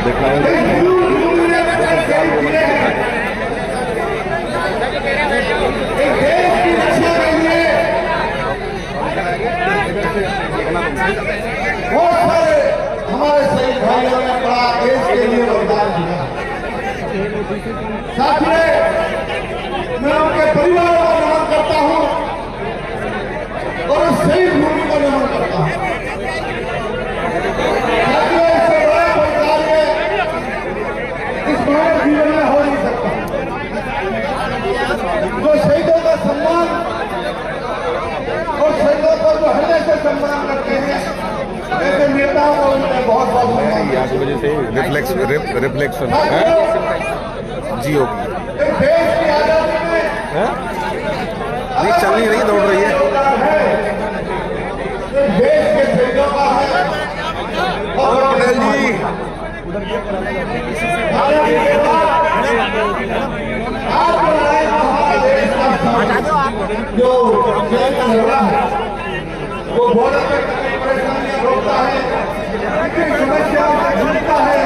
बहुत सारे हमारे शहीद भाइयों ने बड़ा देश के लिए योगदान दिया। साथियों, मैं उनके परिवार को नमन करता हूं और उस शहीद भूमि को नमन करता हूं। साथियों, इससे बड़ा कोई कार्य इस मानव जीवन में हो नहीं सकता। जो शहीदों का सम्मान और शहीदों को जो हृदय से सम्मान करते हैं, ऐसे नेताओं को उनने बहुत बहुत की वजह से रिफ्लेक्शन जियो देश की आजादी में चल नहीं रही, दौड़ रही है। देश के शहीदों का है और पटेल जी जो वो बॉर्डर पे परेशानियां रोकता है, समस्याओं से जूझता है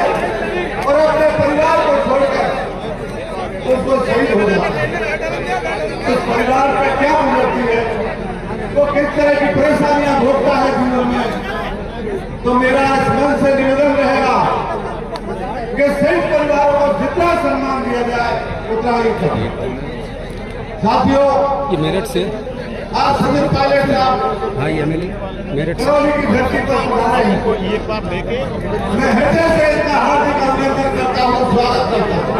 और अपने परिवार को छोड़कर उसको शहीद हो जाता है। उस परिवार पे क्या गुजरती है, वो किस तरह की परेशानियां भोगता है जीवन में। तो मेरा इस मन से निवेदन रहेगा कि शहीद परिवारों को जितना सम्मान दिया जाए उतना ही चाहिए। साथियों, ये मेरठ से आज सचिन पायलट साहब भाई एमएलए मेरठ करौली की धरती पर पधारे हैं। एक बार लेके मैं हृदय से इनका हार्दिक अभिनंदन करता हूँ, स्वागत करता हूँ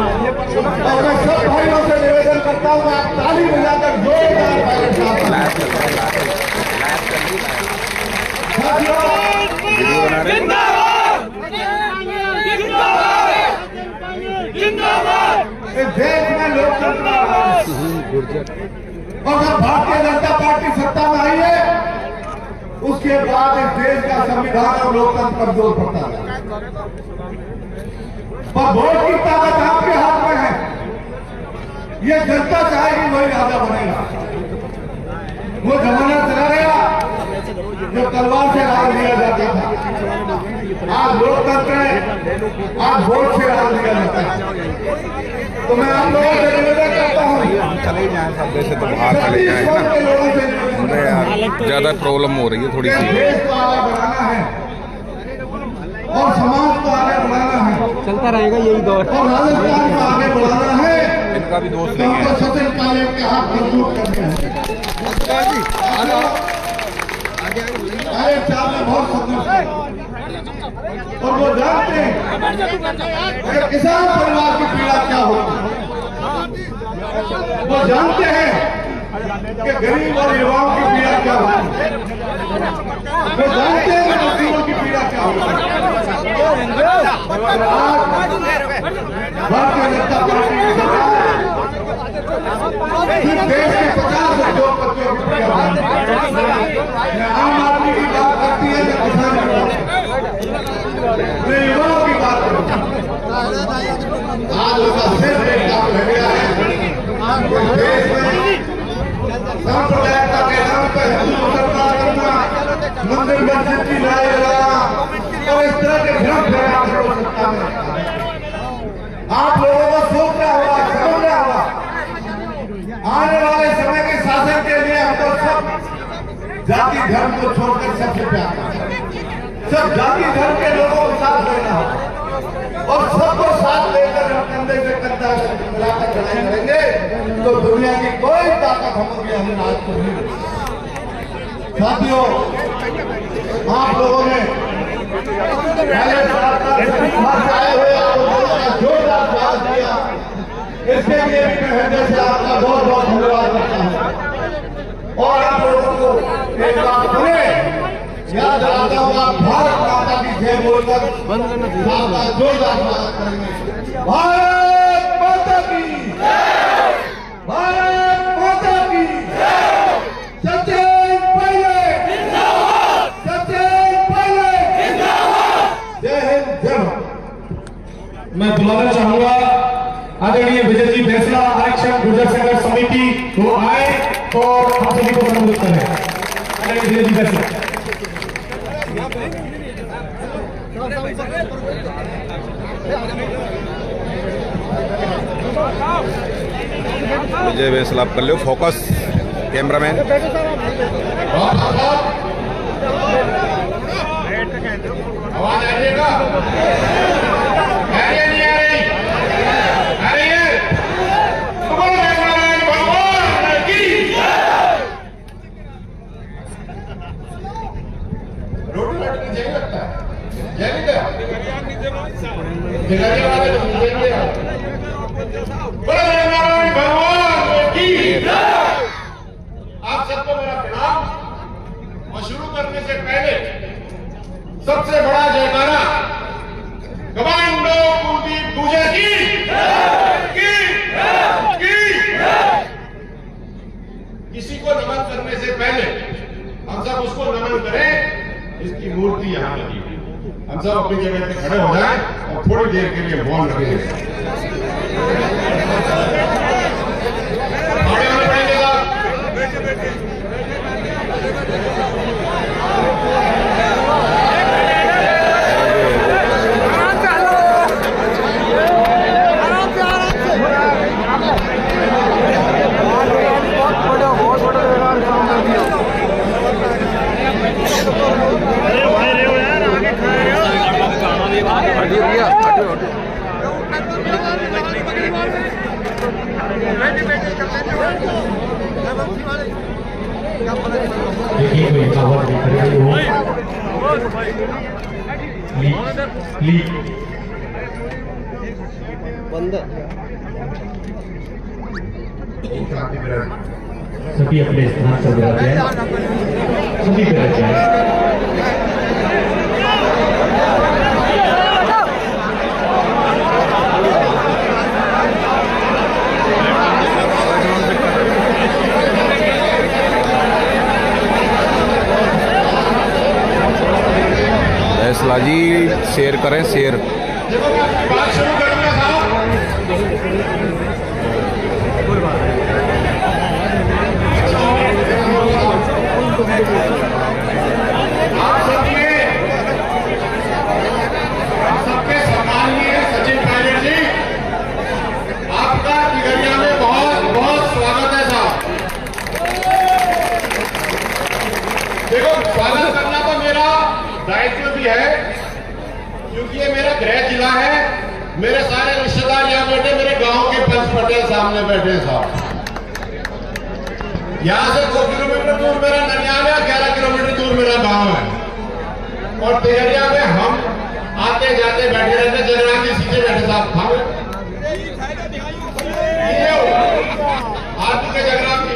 और मैं सब भाइयों से निवेदन करता हूँ आप ताली बजाकर जोरदार पायलट साहब इस देश में लोकतंत्र और जब भारतीय जनता पार्टी सत्ता में आई है उसके बाद इस देश का संविधान और लोकतंत्र कमजोर पड़ता है। पर वोट की ताकत आपके हाथ में है। ये जनता चाहेगी वही राजा बनेगा। वो जमाना चला गया जो तलवार से राज दिया जाता था। आज लोकतंत्र है, आज वोट से राज दिया जाता है। तो मैं आप लोगों से निवेदन करता हूँ चले जाए सब जैसे तो बाहर चले जाए ना, हमें यार ज्यादा प्रॉब्लम हो रही है थोड़ी सी। देश को आगे बढ़ाना है और समाज को आगे बढ़ाना है, चलता रहेगा यही दौर। और राजस्थान को आगे बढ़ाना है। इनका भी दोस्त तो नहीं हमको है। सचिन पायलट के हाथ मजबूत करने हैं। पायलट साहब ने बहुत सपना और वो जानते हैं कि किसान परिवार की पीड़ा क्या होती है। वो जानते हैं कि गरीब और युवाओं की पीड़ा क्या होती है। वो जानते हैं कि मजदूरों की पीड़ा क्या होती है। भारतीय जनता पार्टी की सरकार सिर्फ देश के 50 उद्योगपतियों की पीड़ा न आम आदमी की बात करती है न किसान की बात, न युवाओं की बात करती है। आज उसका सिर्फ एक काम रह गया है कि देश में सांप्रदायिकता के नाम पर हिंदू मुसलमान करना, मंदिर मस्जिद की लड़ाई लड़ाना और इस तरह के भ्रम फैलाना सत्ता में। आप लोगों को सोचना होगा, समझना होगा। आने वाले समय के शासन के लिए हमको सब जाति धर्म को छोड़कर सबसे प्यार करना है। सब जाति धर्म के लोगों को साथ लेना होगा और सबको साथ लेकर हम कंधे से कंधा मिलाकर लड़ाई करेंगे तो दुनिया की कोई ताकत हमें आज को नहीं मिलेगी। साथियों, आप लोगों ने पहले आए हुए जोरदार स्वागत किया, इसके लिए भी मैं हृदय से आपका बहुत बहुत धन्यवाद करता हूँ। और आप लोगों को एक बात सुने याद दिलाता हूँ, आप भारत माता की जय बोलकर आपका जोरदार स्वागत करेंगे। भारत माता की जय, भारत माता की जय। सचिन पायलट जिंदाबाद, सचिन पायलट जिंदाबाद। जय हिंद, जय भारत। मैं बुलाना चाहूंगा आदरणीय विजय जी फैसला आरक्षण गुर्जर संघर्ष समिति को आए और हम सभी को संबोधित करें। आदरणीय विजय जी फैसला। विजय बेसला आप कर लो फोकस कैमरामैन। आवाज आ रही है? नहीं आ रही? आ रही है? भगवान की रोड लटकी जय लगता है। जय नहीं भगवान की। आप सबको मेरा प्रणाम। और शुरू करने से पहले सबसे बड़ा जयकारा कमांडो कुलदीप गुर्जर की। किसी को नमन करने से पहले हम सब उसको नमन करें। इसकी मूर्ति यहां लगी है। हम सब अपनी जगह पे खड़े हो जाएं और थोड़ी देर के लिए मौन रखें। देखिए कोई कवर नहीं कर रही हो। लीक सभी अपने स्थान पर बैठ जाए। सभी बैठ जाए। फैसला जी शेयर करें शेयर। देखो मैं अपनी बात शुरू करूंगा साहब। आप सबके सम्माननीय सचिन पायलट जी, आपका तिगरिया में बहुत बहुत स्वागत है साहब। देखो स्वागत करना तो मेरा दायित्व भी है, क्योंकि ये मेरा गृह जिला है। मेरे सारे रिश्तेदार यहाँ बैठे, मेरे गांव के पंच पटेल सामने बैठे साहब। यहाँ से 2 किलोमीटर दूर मेरा ननियाल है, 11 किलोमीटर दूर मेरा गांव है। और तिगरिया में हम आते जाते बैठे रहते। जगराम जी सीधे बैठे साहब। आदमी के जगराम जी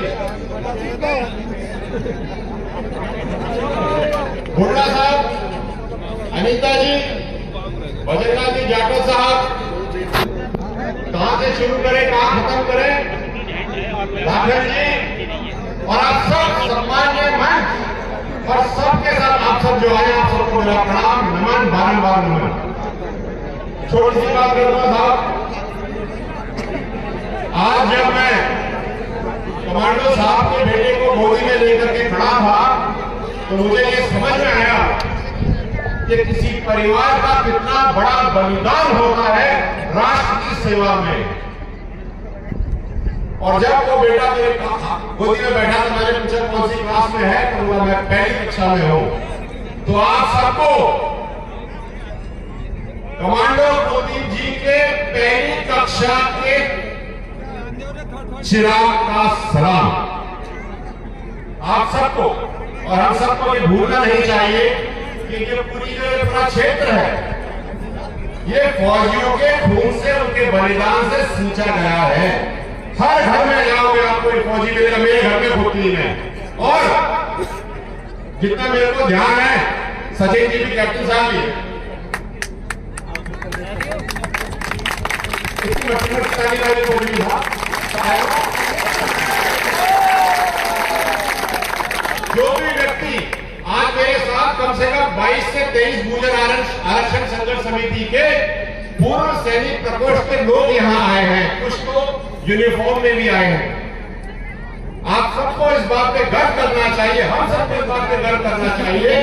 भुल्ला साहब, अनीता जी, भजनलाल जी जाटव साहब, कहां से शुरू करें कहां खत्म करें? राघव जी और आप सब सम्मानीय मंच और सबके साथ आप सब जो आए, आप सबको मेरा प्रणाम, नमन, बारंबार नमन। छोटी सी बात करूंगा साहब। आज जब मैं कमांडो साहब के बेटे को गोदी में लेकर के खड़ा था, तो मुझे ये समझ में आया कि किसी परिवार का कितना बड़ा बलिदान होता है राष्ट्र की सेवा में। और जब वो बेटा मेरे गोदी में बैठा तो मैंने पूछा कौन सी क्लास में है, तो बोला मैं पहली कक्षा में हूं। तो आप सबको कमांडो कुलदीप जी के पहली कक्षा के चिराग का सलाम। आप सबको और हम सबको ये भूलना नहीं चाहिए कि ये पूरा क्षेत्र है, ये फौजियों के खून से, उनके बलिदान से सींचा गया है। हर घर में जाओगे आपको एक फौजी मिलेगा। मेरे घर में खुद 3 है। और जितना मेरे को ध्यान है, सचिन जी भी कैप्टन साहब भी जो भी व्यक्ति आज मेरे साथ कम से कम 22 से 23 गुर्जर आरक्षण संघर्ष समिति के पूर्व सैनिक प्रकोष्ठ के लोग यहाँ आए हैं, कुछ तो यूनिफॉर्म में भी आए हैं। आप सबको इस बात पे गर्व करना चाहिए, हम सबको इस बात पे गर्व करना चाहिए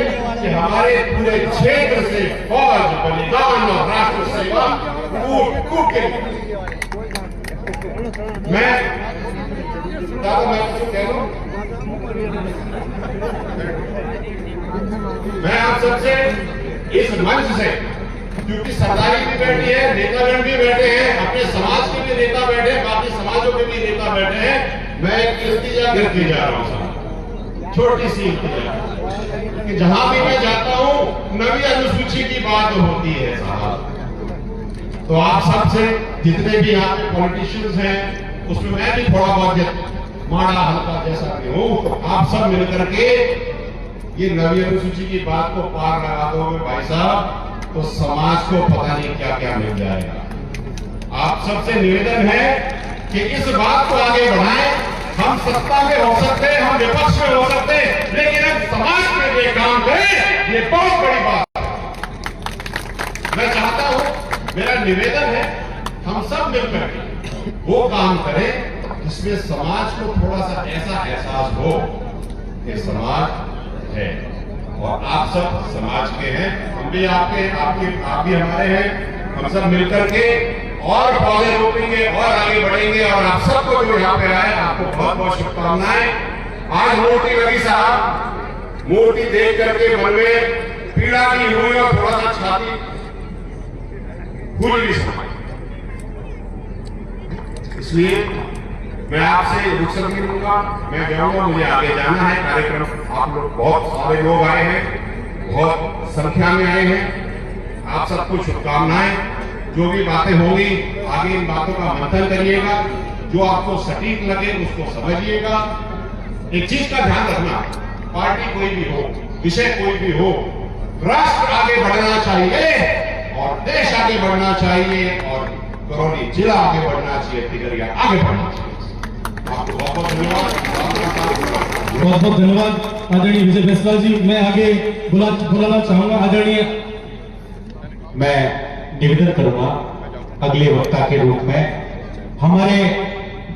कि हमारे पूरे क्षेत्र से फौज, बलिदान और राष्ट्र सेवा कूट के मैं कुछ कह रहा हूं, मैं आप सबसे इस मंच से, क्योंकि सरदारी भी बैठी है, नेतागण भी बैठे हैं, अपने समाज के भी नेता बैठे हैं, बाकी समाजों के भी नेता बैठे हैं, मैं एक इल्तिजा करके जा रहा हूं साहब, छोटी सी इल्तिजा कि जहां भी मैं जाता हूं नवी अनुसूची की बात होती है साहब। तो आप सबसे जितने भी यहाँ पे पॉलिटिशियंस हैं, उसमें मैं भी थोड़ा बहुत माड़ा हल्का जैसा भी हूं, आप सब मिलकर के ये नवी अनुसूची की बात को पार लगा दोगे भाई साहब, तो समाज को पता नहीं क्या क्या मिल जाएगा। आप सबसे निवेदन है कि इस बात को आगे बढ़ाएं। हम सत्ता में हो सकते हैं, हम विपक्ष में हो सकते हैं, लेकिन हम समाज के लिए काम करें, ये बहुत बड़ी बात है। मैं चाहता हूं, मेरा निवेदन है, हम सब मिलकर वो काम करें जिसमें समाज को थोड़ा सा ऐसा एहसास हो कि समाज है और आप सब समाज के हैं, हम भी आपके, आप भी हमारे हैं। हम सब मिलकर के और पौधे रोपेंगे और आगे बढ़ेंगे। और आप सबको जो यहाँ पे आए, आपको बहुत बहुत शुभकामनाएं। आज मूर्ति लगी साहब, मूर्ति देख करके मन में पीड़ा भी हुई और थोड़ा सा छाती फूल भी समाई। इसलिए मैं आपसे रुखसत नहीं लूंगा, मैं जाऊंगा, मुझे आगे जाना है। कार्यक्रम आप लोग बहुत सारे लोग आए हैं, बहुत संख्या में आए हैं। आप सबको शुभकामनाएं। जो भी बातें होंगी आगे इन बातों का मंथन करिएगा, जो आपको सटीक लगे उसको समझिएगा। एक चीज का ध्यान रखना, पार्टी कोई भी हो, विषय कोई भी हो, राष्ट्र आगे बढ़ना चाहिए और देश आगे बढ़ना चाहिए और करौली जिला आगे बढ़ना चाहिए, तिगरिया आगे बढ़ना चाहिए। आपको बहुत बहुत धन्यवाद। बहुत बहुत धन्यवाद आदरणीय विजय बेसवाल जी। मैं आगे बुलाना चाहूंगा आदरणीय, मैं निवेदन करूंगा अगले वक्ता के रूप में हमारे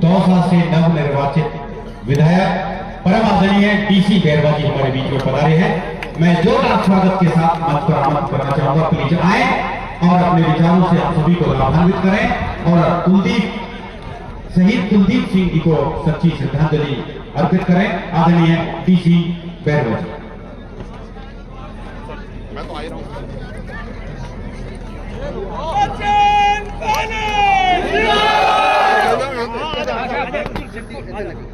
दौसा से नवनिर्वाचित विधायक परम आदरणीय डीसी बैरवा जी हमारे बीच में पधारे हैं। मैं जोरदार स्वागत के साथ मंच पर आमंत्रित करना चाहूंगा, प्लीज आए और अपने विचारों से आप सभी को लाभान्वित करें और कुलदीप शहीद कुलदीप सिंह जी को सच्ची श्रद्धांजलि अर्पित करें। आदरणीय डीसी बैरवा जी। मैं तो आ ही रहा हूं।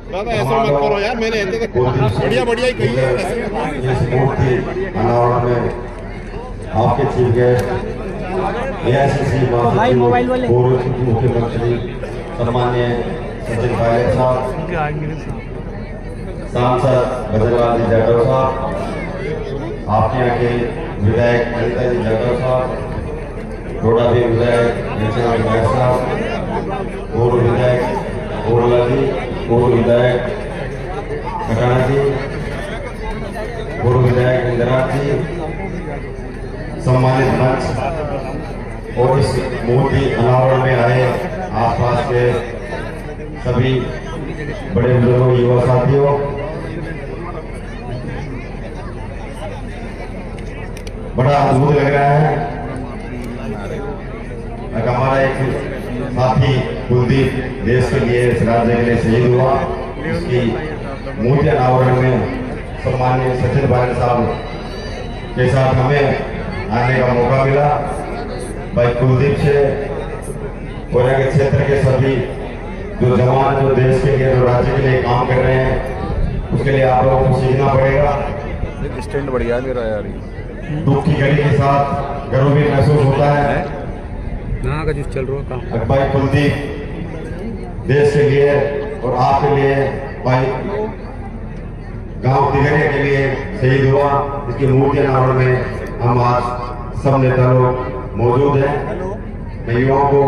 बाबा ऐसा मत करो यार, मैंने बढ़िया बढ़िया ही कही है। इस मूर्ति अनावरण में आपके चीफ गेस्ट एआईसीसी पूर्व मुख्यमंत्री सम्मान्य सचिन पायलट साहब, सांसद बजरंग जी जाटव साहब, आपके यहाँ के विधायक अनिता जी जाटव साहब, रोड़ा भी विधायक निशान नायक साहब, पूर्व विधायक ओरला जी, पूर्व विधायक कटाना जी, पूर्व विधायक इंदिरा जी, सम्मानित मंच और इस मूर्ति अनावरण में आए आसपास के सभी बड़े बुजुर्गों, युवा साथियों, बड़ा अद्भुत लग रहा है। हमारा एक साथी कुलदीप देश के लिए, इस राज्य के लिए शहीद हुआ, उसकी मूर्ति अनावरण में सम्माननीय सचिन पायलट साहब के साथ हमें आने का मौका मिला। भाई कुलदीप से कोरिया के क्षेत्र के सभी जो जवान, जो देश के लिए, जो राज्य के लिए काम कर रहे हैं, उसके लिए आप लोगों को सीखना पड़ेगा। स्टैंड बढ़िया मेरा यार, दुख की घड़ी के साथ गर्व भी महसूस होता है। का जो चल रहा काम भाई कुलदीप देश के लिए और आपके लिए, भाई गांव तिगरिया के लिए शहीद हुआ। इसकी मूर्ति अनावरण में हम आज सब नेता लोग मौजूद हैं। मैं युवाओं को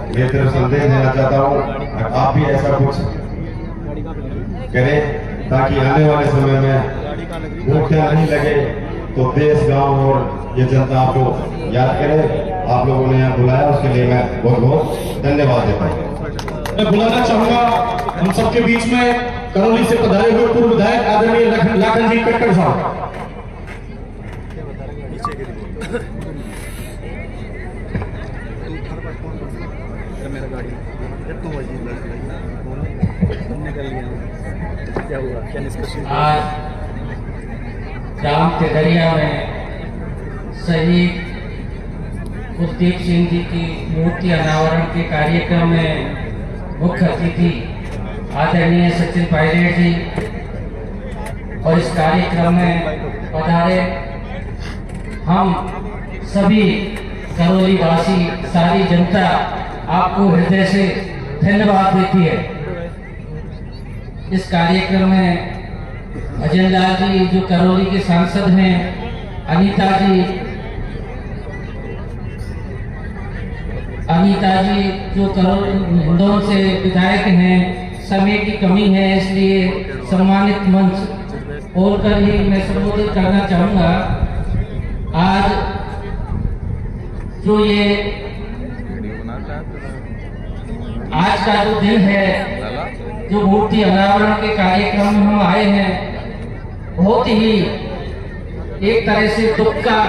मेरी तरफ संदेश देना चाहता हूँ, आप भी ऐसा कुछ करें ताकि आने वाले समय में मूर्तियां नहीं लगे तो देश, गांव और ये जनता आपको याद करे। आप लोगों ने यहाँ बुलाया, उसके लिए मैं बहुत बहुत धन्यवाद देता हूँ। मैं बुलाना चाहूंगा हम सबके बीच में करौली से पधारे हुए पूर्व विधायक आदरणीय लाखन जी कटकर साहब। क्या हुआ, क्या डिस्कशन? आज जाम के दरिया में शहीद कुलदीप सिंह जी की मूर्ति अनावरण के कार्यक्रम में मुख्य अतिथि आदरणीय सचिन पायलट जी और इस कार्यक्रम में पधारे हम सभी करौली वासी, सारी जनता आपको हृदय से धन्यवाद देती है। इस कार्यक्रम में अजय लाल जी जो करौली के सांसद हैं, अनीता जी जो करौली हिंदौन से विधायक हैं, समय की कमी है इसलिए सम्मानित मंच बोलकर ही मैं संबोधित करना चाहूँगा। आज जो ये आज का जो दिन है, जो मूर्ति अनावरण के कार्यक्रम में हम आए हैं, बहुत ही एक तरह से दुख का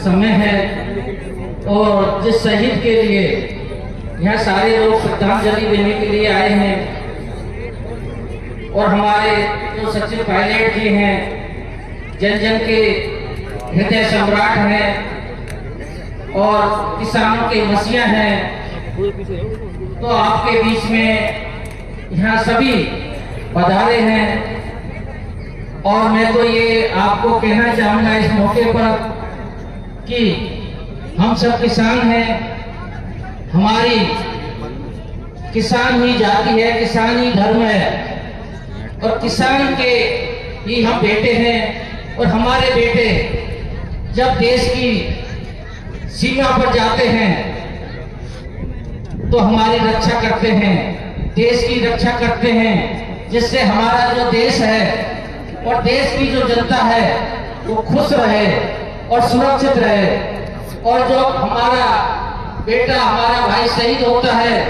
समय है और जिस शहीद के लिए यहाँ सारे लोग श्रद्धांजलि देने के लिए आए हैं और हमारे जो सचिन पायलट जी हैं, जन जन के हृदय सम्राट हैं और किसानों के मसीहा हैं, तो आपके बीच में यहाँ सभी पधारे हैं और मैं तो ये आपको कहना चाहूँगा इस मौके पर कि हम सब किसान हैं, हमारी किसान ही जाति है, किसान ही धर्म है और किसान के ही हम बेटे हैं और हमारे बेटे जब देश की सीमा पर जाते हैं तो हमारी रक्षा करते हैं, देश की रक्षा करते हैं, जिससे हमारा जो देश है और देश की जो जनता है वो खुश रहे और सुरक्षित रहे। और जो हमारा बेटा, हमारा भाई शहीद होता है,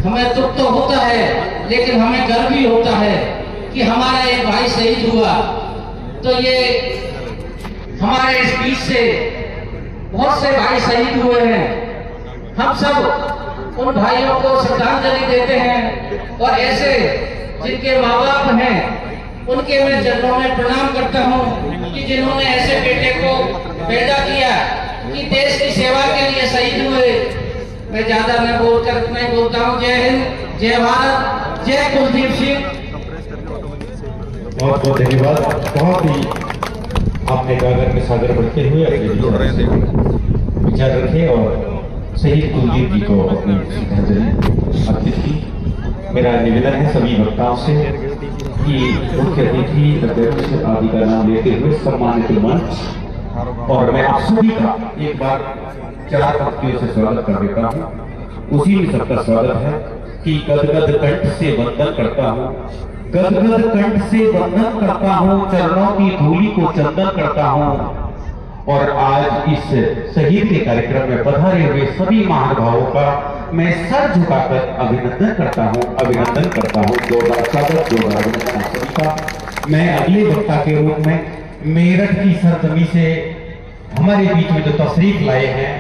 हमें दुख तो होता है लेकिन हमें गर्व भी होता है कि हमारा एक भाई शहीद हुआ। तो ये हमारे इस बीच से बहुत से भाई शहीद हुए हैं, हम सब उन भाइयों को श्रद्धांजलि देते हैं और ऐसे जिनके माँ बाप हैं उनके मैं चरणों में प्रणाम करता हूँ कि जिन्होंने ऐसे बेटे को पैदा किया कि देश की सेवा के लिए शहीद हुए। मैं ज्यादा न बोलकर इतना ही बोलता हूँ। जय हिंद, जय भारत, जय कुलदीप सिंह। बहुत बहुत धन्यवाद। बहुत ही आपने गागर में सागर बढ़ते हुए अपने विचार रखे और शहीद कुलदीप जी को अपनी श्रद्धांजलि अर्पित की। मेरा निवेदन है सभी वक्ताओं से कि मुख्य अतिथि अध्यक्ष आदि का नाम लेते हुए सम्मानित मंच और मैं आप सभी का एक बार 4 पंक्तियों से स्वागत कर देता हूँ। उसी में सबका स्वागत है कि गदगद कंठ से वंदन करता हूँ, गदगद कंठ से वंदन करता हूँ, चरणों की धूलि को चंदन करता हूँ। और आज इस शहीद के कार्यक्रम में पधारे हुए सभी महानुभावों का मैं सर झुकाकर अभिनंदन करता हूँ। जोरदार स्वागत, जोरदार अभिनंदन सभी का। मैं अगले वक्ता के रूप में मेरठ की सरजमी से हमारे बीच में जो तशरीफ लाए हैं,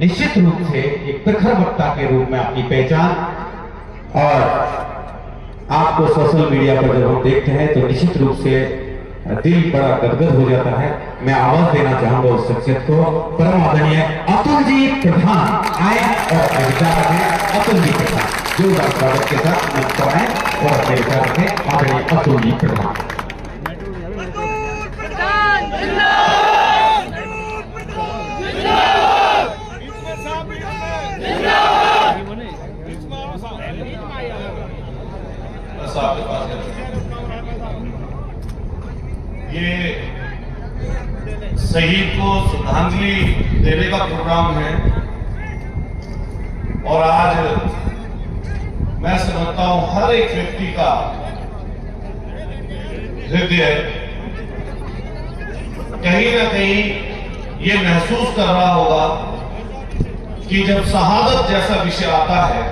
निश्चित रूप से एक प्रखर वक्ता के रूप में अपनी पहचान और आपको सोशल मीडिया पर जब हम देखते हैं तो निश्चित रूप से दिल बड़ा गदगद हो जाता है। मैं आवाज देना चाहूंगा उस शख्सियत को, परम आदरणीय अतुल जी प्रधान आए और अपने विचार रखें। अतुल जी प्रधान जोरदार स्वागत के साथ मंच पर आए और अपने विचार रखें। आदरणीय अतुल जी प्रधान। ये शहीद को श्रद्धांजलि देने का प्रोग्राम है और आज मैं समझता हूं हर एक व्यक्ति का हृदय कहीं ना कहीं ये महसूस कर रहा होगा कि जब शहादत जैसा विषय आता है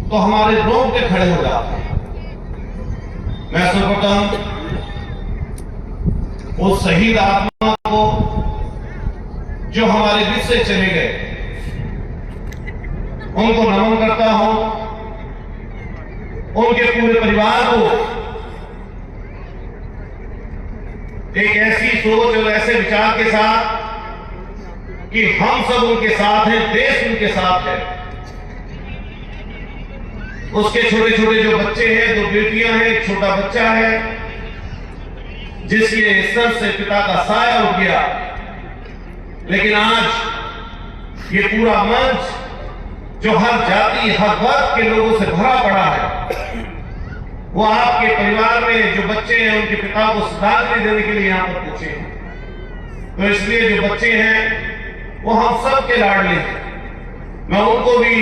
तो हमारे रोंगटे खड़े हो जाते हैं। मैं सर्वप्रथम उस शहीद आत्मा को जो हमारे बीच से चले गए उनको नमन करता हूं, उनके पूरे परिवार को एक ऐसी सोच और ऐसे विचार के साथ कि हम सब उनके साथ हैं, देश उनके साथ है। उसके छोटे छोटे जो बच्चे हैं, 2 बेटियां हैं, एक छोटा बच्चा है जिसके सर से पिता का साया उठ गया। लेकिन आज ये पूरा मंच जो हर जाति हर वर्ग के लोगों से भरा पड़ा है, वो आपके परिवार में जो बच्चे हैं उनके पिता को श्रद्धांजलि देने के लिए यहां पर पहुंचे हैं। तो इसलिए जो बच्चे हैं वो हम सब के लाडले हैं। मैं उनको भी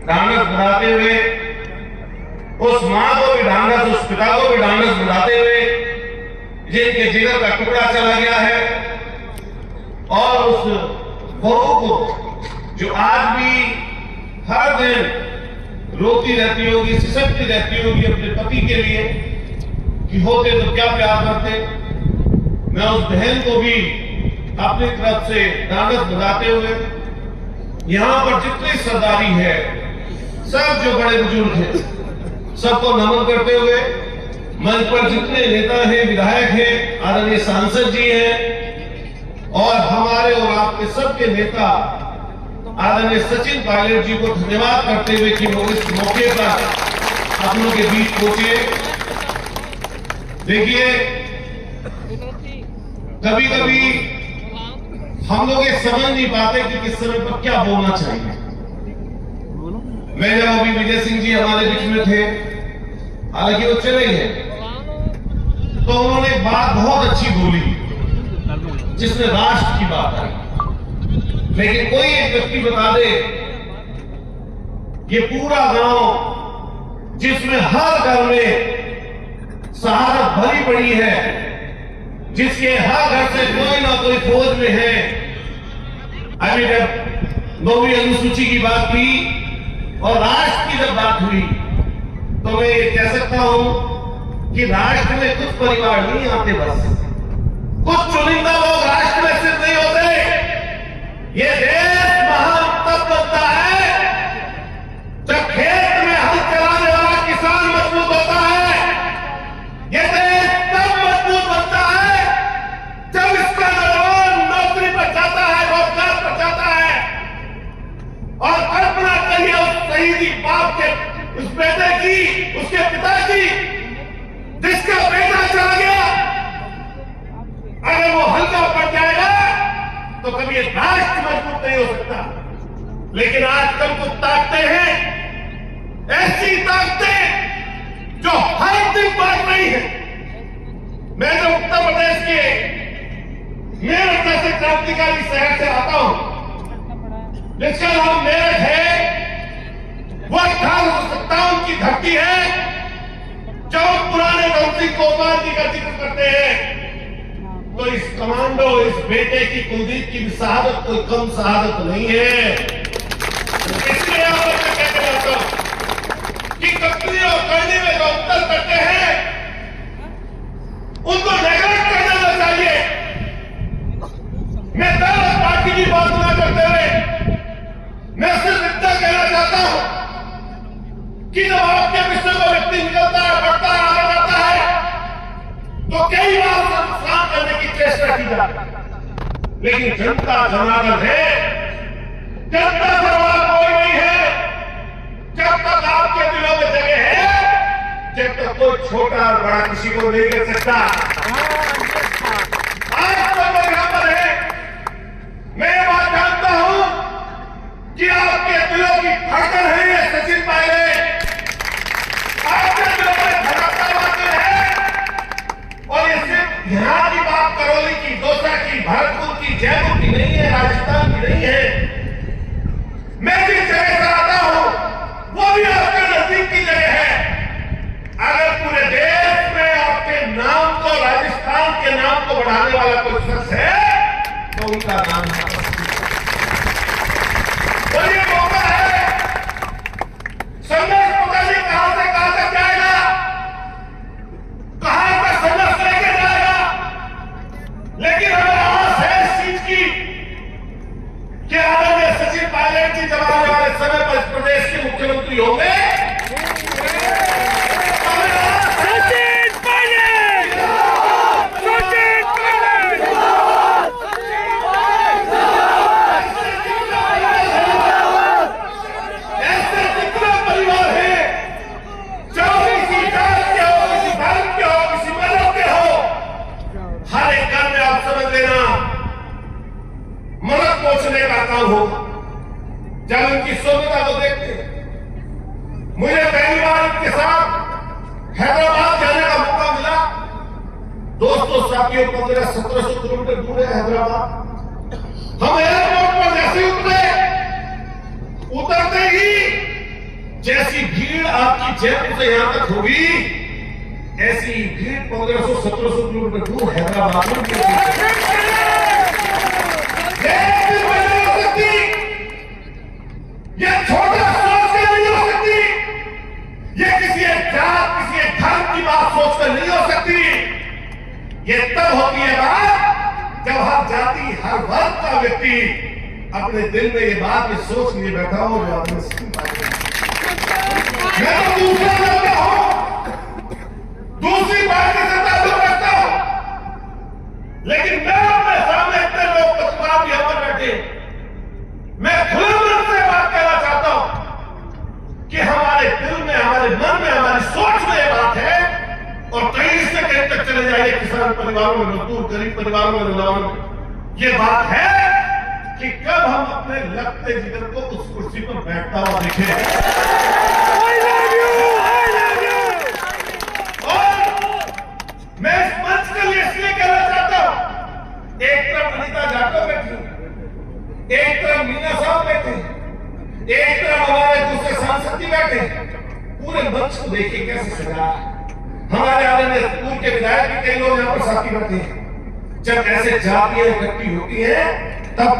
ढांढस बंधाते हुए, उस मां को भी ढांढस, उस पिता को भी ढांढस बंधाते हुए जिनके जिगर का टुकड़ा चला गया है, और उस बहू को जो आज भी हर दिन रोती रहती होगी, सिसकती रहती होगी अपने पति के लिए कि होते तो क्या प्यार करते। मैं उस बहन को भी अपनी तरफ से ढांढस बंधाते हुए यहां पर जितनी सरदारी है, सब जो बड़े बुजुर्ग हैं, सबको नमन करते हुए मंच पर जितने नेता हैं, विधायक हैं, आदरणीय सांसद जी हैं, और हमारे और आपके सबके नेता आदरणीय सचिन पायलट जी को धन्यवाद करते हुए कि वो इस मौके पर आप लोगों के बीच पहुंचे। देखिए, कभी कभी हम लोग ये समझ नहीं पाते कि किस समय पर क्या बोलना चाहिए। मैं जब अभी विजय सिंह जी हमारे बीच में थे, हालांकि वो चले गए, तो उन्होंने एक बात बहुत अच्छी बोली जिसमें राष्ट्र की बात आई। लेकिन कोई एक व्यक्ति बता दे, ये पूरा गांव जिसमें हर घर में शहादत भरी पड़ी है, जिसके हर घर से कोई ना कोई फौज में है। अभी जब 9वीं अनुसूची की बात की और राष्ट्र की जब बात हुई, तो मैं ये कह सकता हूं कि राष्ट्र में कुछ परिवार नहीं आते, बस कुछ चुनिंदा लोग राष्ट्र में सिर्फ नहीं होते। ये देश महान तब बनता है जब खेत में हल चलाने वाला किसान मजबूत होता है। ये देश तब मजबूत बनता है जब इसका नौजवान नौकरी पर जाता है, रोजगार पर जाता है। और कल्पना करिए उस शहीदी बाप के, उस बेटे की, उसके पिता की, जिसका बेटा चला गया। अगर वो हल्का पड़ जाएगा तो कभी राष्ट्र मजबूत नहीं हो सकता। लेकिन आजकल कुछ ताकतें हैं, ऐसी ताकतें जो हर दिन बात नहीं है। मैं जो उत्तर प्रदेश के मेरठ जैसे क्रांतिकारी शहर से आता हूं, जिसका नाम मेरठ है, वो 1857 की धरती है। जब पुराने धरती कोतवाल जी का जिक्र करते हैं, तो इस कमांडो, इस बेटे की, कुलदीप की भी शहादत कोई कम शहादत नहीं है। इसलिए आप मैं कहते रहता हूं कि कपड़ी और करनी में जो अंतर करते हैं, उनको नेगलेक्ट कर देना चाहिए। मैं दल पार्टी की बात ना करते हुए मैं सिर्फ इतना कहना चाहता हूं कि जब आपके विषय में व्यक्ति निकलता है, बढ़ता है, आगे जाता है, तो कई बार नुकसान करने की चेष्टा की जाती है। लेकिन जनता जनार्दन है, जनता से बड़ा कोई नहीं है। जब तक आपके दिलों में जगह है, जब तक कोई छोटा और बड़ा किसी को नहीं कर सकता। आज तो लोग यहां पर है, मैं ये बात जानता हूं कि आपके दिलों की धड़कन है ये सचिन पायलट, आपके दिलों में धड़कता बातें है। और ये सिर्फ यहां की बात करौली की, दौसा की, भरतपुर की, जयपुर की नहीं है, राजस्थान की नहीं है। मैं जिस जगह से आता हूं वो भी आपके नजदीक की जगह है। अगर पूरे देश में आपके नाम को, राजस्थान के नाम को बढ़ाने वाला कोई शख्स है तो उनका नाम है। और ये मौका है, संघर्ष पता नहीं कहां से कहां तक जाएगा, कहां तक संघर्ष लेके जाएगा। लेकिन हमें आस है इस चीज की कि आदरणीय सचिन पायलट जी जब आने वाले समय पर इस प्रदेश के मुख्यमंत्री होंगे। ऐसे कितने परिवार हैं, चाहे किसी जात के हो, किसी धर्म के हो, किसी मजहब के हो, हर एक घर में आप समझ लेना मदद पहुंचने का काम होगा जब उनकी सुविधा को देखते। मुझे पहली बार इनके साथ हैदराबाद जाने का मौका मिला। दोस्तों साथियों, 1500-1700 किलोमीटर दूर है हैदराबाद। हम एयरपोर्ट पर जैसे उतरते ही जैसी भीड़ आपकी जयपुर से यहां तक होगी, ऐसी भीड़ 1500-1700 किलोमीटर दूर हैदराबाद में ये छोटा सोच कर नहीं हो सकती, ये किसी एक जात, किसी एक धर्म की बात सोचकर नहीं हो सकती। ये तब होती है बात जब हर जाति, हर वर्ग का व्यक्ति अपने दिल में ये बात ये सोच लिए बैठा हो जो आपने सुनी। मैं तो दूसरा लड़का हूं, दूसरी पार्टी से ताल्लुक रखता हूं, लेकिन मैं अपने सामने इतने लोग पत्रकार यहां पर बैठे, मैं खुले मन से बात कहना चाहता हूं कि हमारे दिल में, हमारे मन में, हमारी सोच में ये बात है और कहीं से कहीं तक चले जाइए किसान परिवारों में, मजदूर गरीब परिवारों में, महिलाओं में ये बात है कि कब हम अपने लगते जिगर को उस कुर्सी पर बैठता हुआ देखें। और मैं इस मंच के लिए इसलिए कहना चाहता हूं, एक तरफ अनिता जाटव बैठी, एक तरफ मीना साहब बैठे, एक तरफ हमारे दूसरे सांसद जी बैठे। पूरे मंच को देखिए कैसे सजा है। हमारे आदरणीय स्कूल के विधायक भी कई लोग यहां पर साथी बैठे हैं। जब ऐसे जातियां इकट्ठी होती है तब